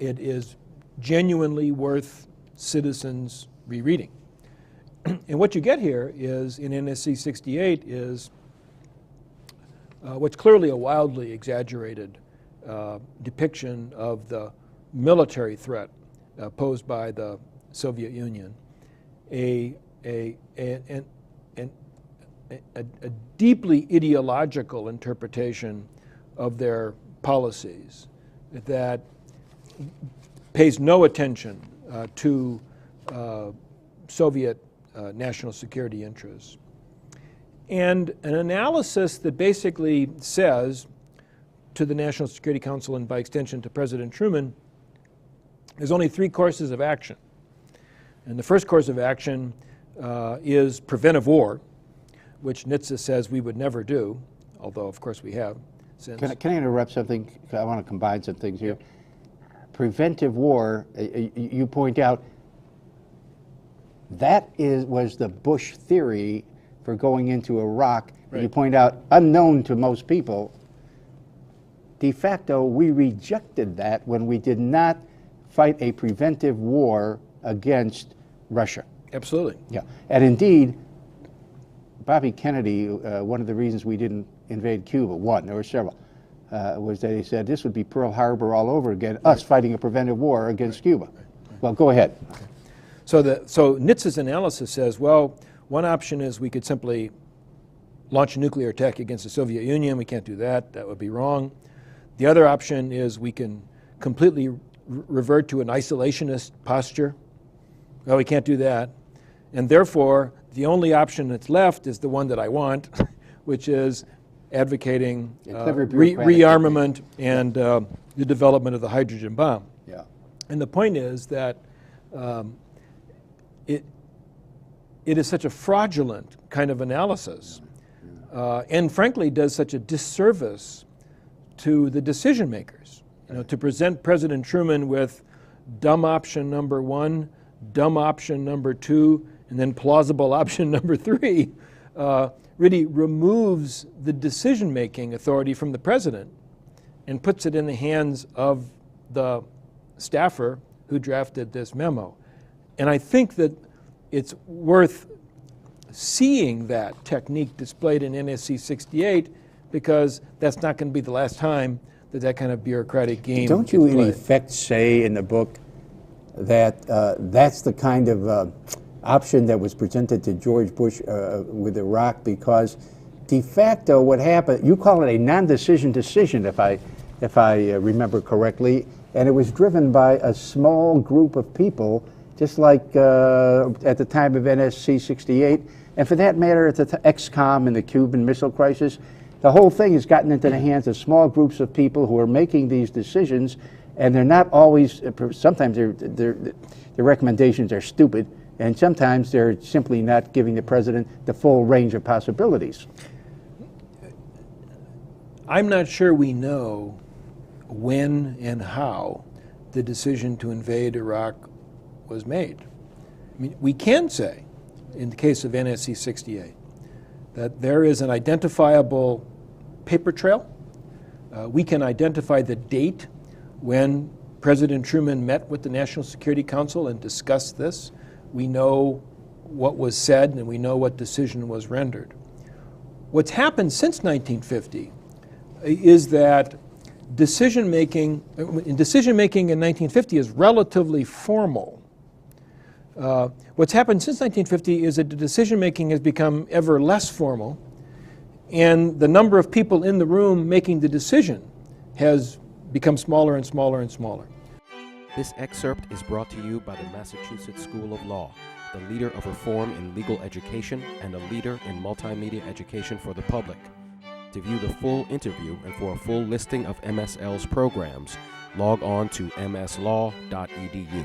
it is genuinely worth citizens rereading. And what you get here is, in NSC-68, is what's clearly a wildly exaggerated depiction of the military threat posed by the Soviet Union, a deeply ideological interpretation of their policies that pays no attention to Soviet national security interests. And an analysis that basically says to the National Security Council, and by extension to President Truman, there's only three courses of action. And the first course of action is preventive war, which NHTSA says we would never do, although of course we have since. Can I interrupt something? I want to combine some things here. Preventive war, you point out, that was the Bush theory for going into Iraq. Right. You point out, unknown to most people. De facto, we rejected that when we did not fight a preventive war against Russia. Absolutely. Yeah, and indeed, Bobby Kennedy, one of the reasons we didn't invade Cuba, there were several, was that he said this would be Pearl Harbor all over again, us fighting a preventive war against Cuba. Well, go ahead. Okay. So NHTSA's analysis says, well, one option is we could simply launch a nuclear attack against the Soviet Union. We can't do that. That would be wrong. The other option is we can completely revert to an isolationist posture. Well, we can't do that. And therefore, the only option that's left is the one that I want, which is advocating rearmament and the development of the hydrogen bomb. Yeah. And the point is that it is such a fraudulent kind of analysis, and frankly does such a disservice to the decision makers. You know, to present President Truman with dumb option number one, dumb option number two, and then plausible option number three, really removes the decision-making authority from the president and puts it in the hands of the staffer who drafted this memo. And I think that it's worth seeing that technique displayed in NSC-68, because that's not going to be the last time that that kind of bureaucratic game Don't you in effect say in the book that that's the kind of option that was presented to George Bush with Iraq, because de facto what happened, you call it a non-decision decision, if I remember correctly, and it was driven by a small group of people, just like at the time of NSC-68, and for that matter at the XCOM and the Cuban Missile Crisis. The whole thing has gotten into the hands of small groups of people who are making these decisions, and they're not always, sometimes their recommendations are stupid, and sometimes they're simply not giving the president the full range of possibilities. I'm not sure we know when and how the decision to invade Iraq was made. I mean, we can say, in the case of NSC-68, that there is an identifiable paper trail. We can identify the date when President Truman met with the National Security Council and discussed this. We know what was said and we know what decision was rendered. What's happened since 1950 is that decision-making in 1950 is relatively formal. What's happened since 1950 is that the decision-making has become ever less formal, and the number of people in the room making the decision has become smaller and smaller and smaller. This excerpt is brought to you by the Massachusetts School of Law, the leader of reform in legal education and a leader in multimedia education for the public. To view the full interview and for a full listing of MSL's programs, log on to mslaw.edu.